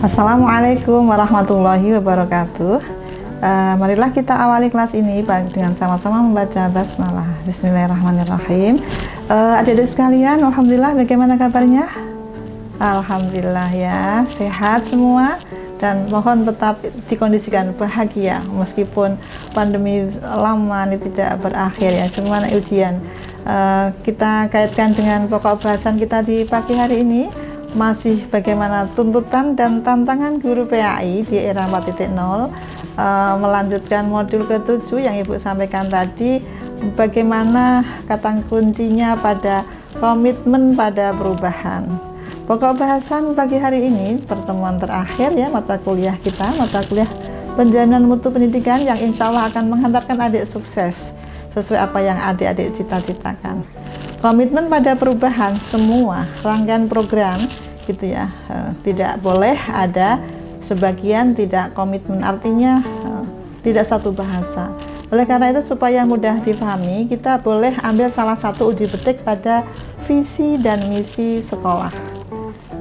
Assalamualaikum warahmatullahi wabarakatuh. Marilah kita awali kelas ini dengan sama-sama membaca basmalah. Bismillahirrahmanirrahim. Adik-adik sekalian, alhamdulillah, bagaimana kabarnya? Alhamdulillah ya, sehat semua dan mohon tetap dikondisikan bahagia meskipun pandemi lama ini tidak berakhir ya, semua ujian. Kita kaitkan dengan pokok bahasan kita di pagi hari ini, masih bagaimana tuntutan dan tantangan guru PAI di era 4.0, melanjutkan modul ke-7 yang Ibu sampaikan tadi, bagaimana kata kuncinya pada komitmen pada perubahan. Pokok bahasan pagi hari ini, pertemuan terakhir ya, mata kuliah kita, mata kuliah penjaminan mutu pendidikan yang insya Allah akan menghantarkan adik sukses sesuai apa yang adik-adik cita-citakan. Komitmen pada perubahan, semua rangkaian program gitu ya, tidak boleh ada sebagian tidak komitmen, artinya tidak satu bahasa. Oleh karena itu, supaya mudah dipahami, kita boleh ambil salah satu uji petik pada visi dan misi sekolah.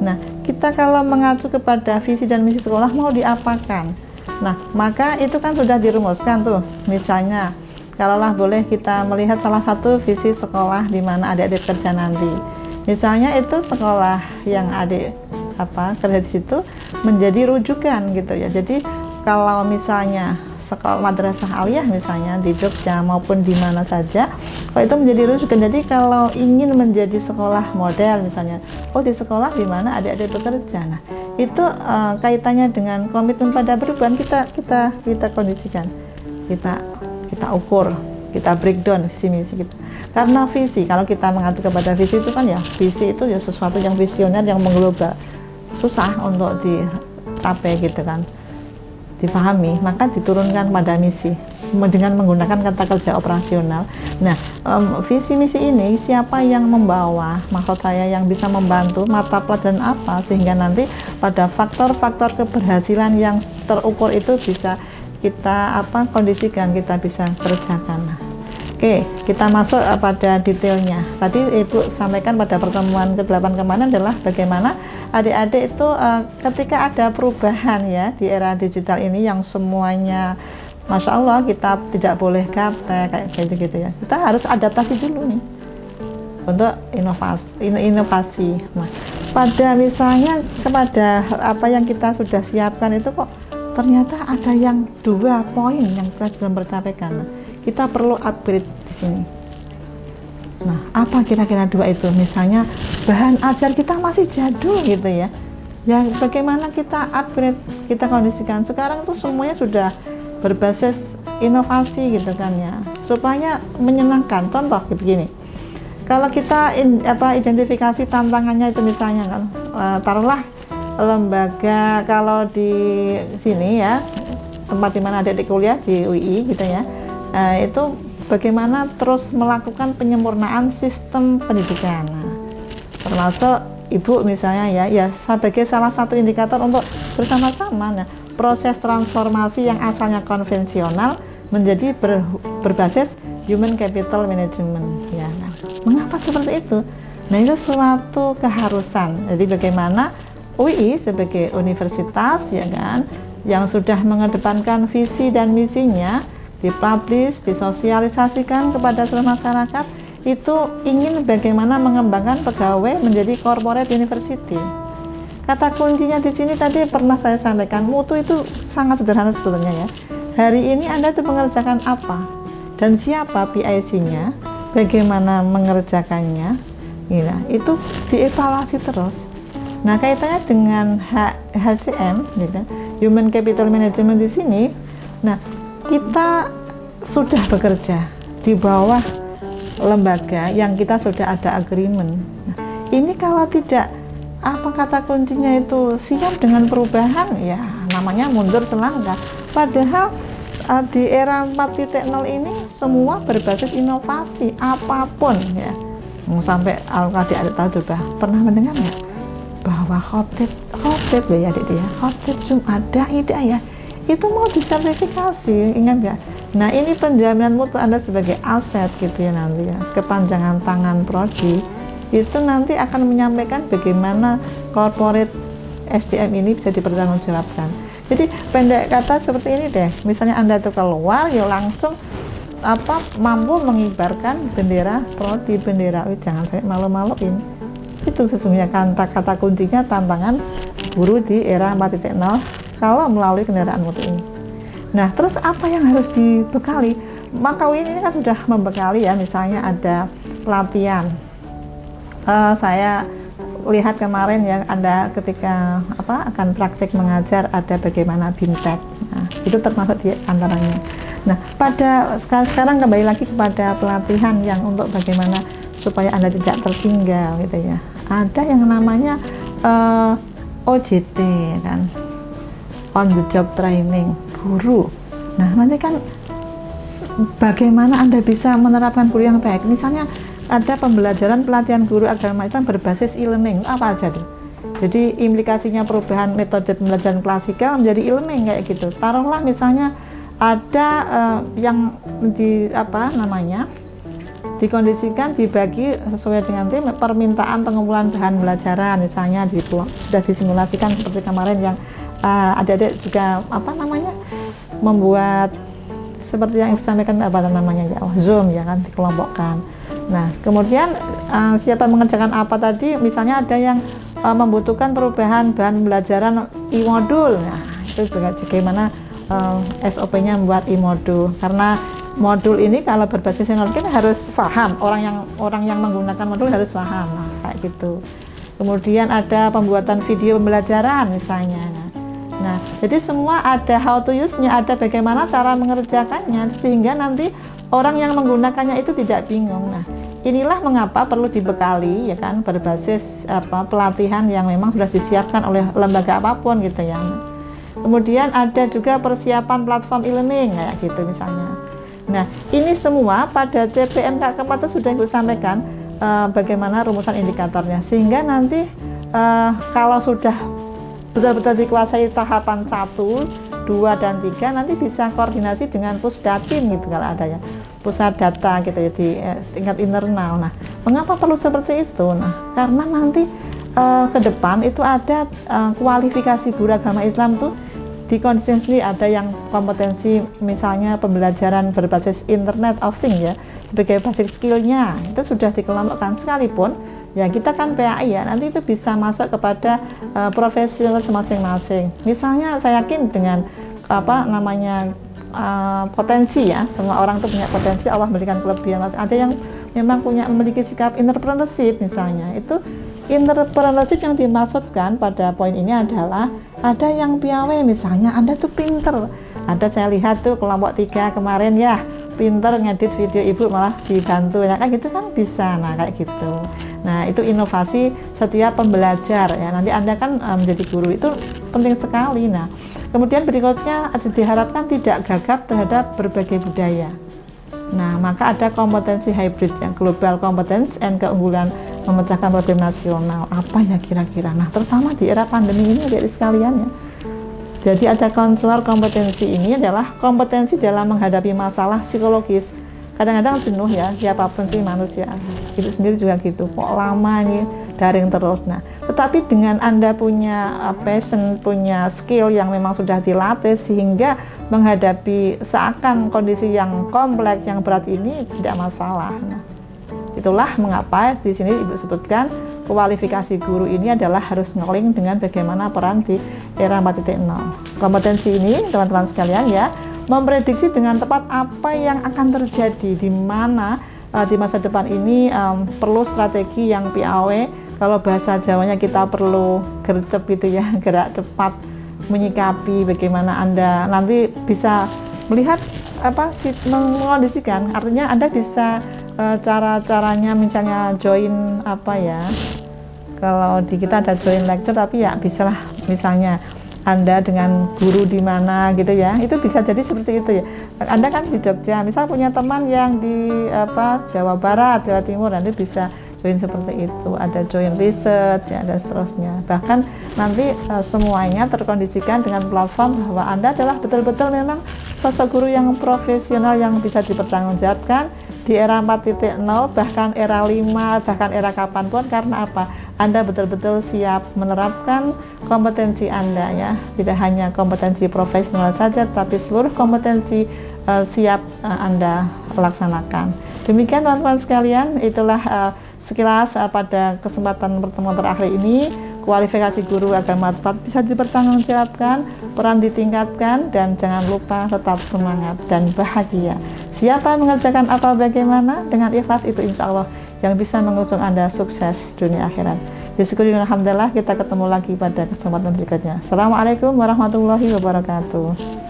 Nah, kita kalau mengacu kepada visi dan misi sekolah mau diapakan? Nah, maka itu kan sudah dirumuskan tuh. Misalnya, kalaulah boleh kita melihat salah satu visi sekolah di mana adik-adik kerja nanti. Misalnya itu sekolah yang adik kerja di situ menjadi rujukan gitu ya. Jadi kalau misalnya sekolah madrasah aliyah misalnya di Jogja maupun di mana saja, kalau itu menjadi rujukan. Jadi kalau ingin menjadi sekolah model misalnya, di sekolah di mana adik-adik bekerja. Nah, itu kaitannya dengan komitmen pada perubahan, kita kondisikan, kita ukur, kita breakdown visi misi gitu. Karena visi, kalau kita mengacu kepada visi itu kan ya, visi itu ya sesuatu yang visioner, yang mengglobal, susah untuk dicapai gitu kan, dipahami, maka diturunkan pada misi dengan menggunakan kata kerja operasional. Nah, visi misi ini siapa yang membawa, maksud saya yang bisa membantu, mata pelajaran apa, sehingga nanti pada faktor-faktor keberhasilan yang terukur itu bisa kita kondisikan, kita bisa kerjakan. Oke, kita masuk pada detailnya. Tadi Ibu sampaikan pada pertemuan ke-8 kemarin adalah bagaimana adik-adik itu ketika ada perubahan ya di era digital ini yang semuanya Masya Allah, kita tidak boleh gaptek kayak gitu ya. Kita harus adaptasi dulu nih untuk inovasi. Nah, pada misalnya kepada apa yang kita sudah siapkan itu kok ternyata ada yang 2 poin yang kita belum tercapaikan. Kita perlu upgrade di sini. Nah, apa kira-kira 2 itu? Misalnya bahan ajar kita masih jadul gitu ya. Ya, bagaimana kita upgrade, kita kondisikan. Sekarang itu semuanya sudah berbasis inovasi gitu kan ya. Supaya menyenangkan. Contoh begini. Kalau kita identifikasi tantangannya itu misalnya kan, taruhlah lembaga kalau di sini ya, tempat dimana adik-adik kuliah di UI gitu ya, itu bagaimana terus melakukan penyempurnaan sistem pendidikan. Nah, termasuk Ibu misalnya ya sebagai salah satu indikator untuk bersama-sama. Nah, proses transformasi yang asalnya konvensional menjadi berbasis human capital management ya. Nah, mengapa seperti itu? Nah, itu suatu keharusan. Jadi bagaimana UI sebagai universitas ya kan, yang sudah mengedepankan visi dan misinya, dipublish, disosialisasikan kepada seluruh masyarakat, itu ingin bagaimana mengembangkan pegawai menjadi corporate university. Kata kuncinya di sini tadi pernah saya sampaikan, mutu itu sangat sederhana sebetulnya ya. Hari ini Anda itu mengerjakan apa dan siapa PIC-nya, bagaimana mengerjakannya, gitu. Itu dievaluasi terus. Nah, kaitannya dengan HCM, gitu, Human Capital Management di sini. Nah, kita sudah bekerja di bawah lembaga yang kita sudah ada agreement. Nah, ini kalau tidak kata kuncinya itu siap dengan perubahan, ya namanya mundur selangkah. Padahal di era 4.0 ini semua berbasis inovasi apapun ya. Sampai adik-adik tahu sudah pernah mendengar ya bahwa khotib ya adik ya, khotib Jumat ya, itu mau disertifikasi, ingat nggak? Nah, ini penjaminan mutu Anda sebagai aset gitu ya nanti ya, kepanjangan tangan prodi itu nanti akan menyampaikan bagaimana corporate SDM ini bisa dipertanggungjawabkan. Jadi pendek kata seperti ini deh, misalnya Anda tuh keluar ya langsung mampu mengibarkan bendera prodi, bendera jangan sampai malu-maluin. Itu sesungguhnya kata kuncinya tantangan guru di era 4.0 kalau melalui kendaraan motor ini. Nah, terus apa yang harus dibekali? Maka ini kan sudah membekali ya, misalnya ada pelatihan. Saya lihat kemarin ya, Anda ketika akan praktik mengajar ada bagaimana BIMTEK. Nah, itu termasuk di antaranya. Nah, pada sekarang kembali lagi kepada pelatihan yang untuk bagaimana supaya Anda tidak tertinggal gitu ya. Ada yang namanya OJT kan, on the job training guru. Nah, nanti kan bagaimana Anda bisa menerapkan guru yang baik. Misalnya ada pembelajaran pelatihan guru agama Islam berbasis e-learning, apa aja tuh. Jadi implikasinya perubahan metode pembelajaran klasikal menjadi e-learning kayak gitu. Taruhlah misalnya ada yang dikondisikan dibagi sesuai dengan tim permintaan pengumpulan bahan pelajaran, misalnya sudah disimulasikan seperti kemarin yang adik-adik juga membuat seperti yang disampaikan Zoom ya kan, dikelompokkan. Nah, kemudian siapa mengerjakan apa tadi, misalnya ada yang membutuhkan perubahan bahan pembelajaran e-modul. Nah, itu bagaimana SOP-nya membuat e-modul, karena modul ini kalau berbasis teknologi harus paham, orang yang menggunakan modul harus paham. Nah, kayak gitu. Kemudian ada pembuatan video pembelajaran misalnya. Nah, jadi semua ada how to use-nya, ada bagaimana cara mengerjakannya sehingga nanti orang yang menggunakannya itu tidak bingung. Nah, inilah mengapa perlu dibekali ya kan, berbasis pelatihan yang memang sudah disiapkan oleh lembaga apapun gitu ya. Kemudian ada juga persiapan platform e-learning kayak gitu misalnya. Nah, ini semua pada CPMK keempat sudah Ibu sampaikan bagaimana rumusan indikatornya, sehingga nanti kalau sudah betul-betul dikuasai tahapan 1, 2, dan 3 nanti bisa koordinasi dengan Pusdatin gitu kalau ada ya, pusat data gitu ya di tingkat internal. Nah, mengapa perlu seperti itu? Nah, karena nanti ke depan itu ada kualifikasi guru agama Islam tuh di kondisi sendiri, ada yang kompetensi misalnya pembelajaran berbasis Internet of Things ya sebagai basic skillnya itu sudah dikelompokkan, sekalipun ya kita kan PAI ya, nanti itu bisa masuk kepada profesional masing-masing. Misalnya saya yakin dengan potensi ya, semua orang tuh punya potensi, Allah memberikan kelebihan. Ada yang memang memiliki sikap entrepreneurship misalnya, itu entrepreneurship yang dimaksudkan pada poin ini adalah ada yang piawai, misalnya Anda tuh pinter, ada saya lihat tuh kelompok 3 kemarin ya, pinter ngedit video Ibu malah dibantu, ya kan gitu kan bisa. Nah, kayak gitu. Nah, itu inovasi setiap pembelajar ya, nanti Anda kan menjadi guru itu penting sekali. Nah, kemudian berikutnya diharapkan tidak gagap terhadap berbagai budaya. Nah, maka ada kompetensi hybrid yang global competence and keunggulan memecahkan problem nasional. Apa ya kira-kira? Nah, terutama di era pandemi ini dari sekalian ya. Jadi ada konselor kompetensi, ini adalah kompetensi dalam menghadapi masalah psikologis. Kadang-kadang jenuh ya, siapapun sih manusia. Itu sendiri juga gitu. Kok lama nih daring terus. Nah, tetapi dengan Anda punya passion, punya skill yang memang sudah dilatih sehingga menghadapi seakan kondisi yang kompleks, yang berat ini tidak masalah. Nah, itulah mengapa di sini Ibu sebutkan kualifikasi guru ini adalah harus ngeling dengan bagaimana peran di era 4.0. Kompetensi ini teman-teman sekalian ya, memprediksi dengan tepat apa yang akan terjadi, di mana di masa depan ini perlu strategi yang piawe. Kalau bahasa Jawanya kita perlu gercep gitu ya, gerak cepat menyikapi bagaimana Anda nanti bisa melihat mengkondisikan, artinya Anda bisa cara-caranya misalnya join kalau di kita ada join lecture, tapi ya bisalah misalnya Anda dengan guru di mana gitu ya, itu bisa jadi seperti itu ya. Anda kan di Jogja, misal punya teman yang di Jawa Barat, Jawa Timur, nanti bisa join seperti itu. Ada join riset ya, dan seterusnya. Bahkan nanti semuanya terkondisikan dengan platform bahwa Anda adalah betul-betul memang sosok guru yang profesional yang bisa dipertanggungjawabkan di era 4.0, bahkan era 5, bahkan era kapanpun. Karena apa? Anda betul-betul siap menerapkan kompetensi Anda ya, tidak hanya kompetensi profesional saja, tapi seluruh kompetensi siap Anda laksanakan. Demikian teman-teman sekalian, itulah sekilas pada kesempatan pertemuan terakhir ini. Kualifikasi guru agar manfaat bisa dipertanggungjawabkan, peran ditingkatkan, dan jangan lupa tetap semangat dan bahagia. Siapa mengerjakan apa bagaimana dengan ikhlas, itu insya Allah yang bisa mengusung Anda sukses dunia akhirat. Disyukuri, alhamdulillah, kita ketemu lagi pada kesempatan berikutnya. Assalamualaikum warahmatullahi wabarakatuh.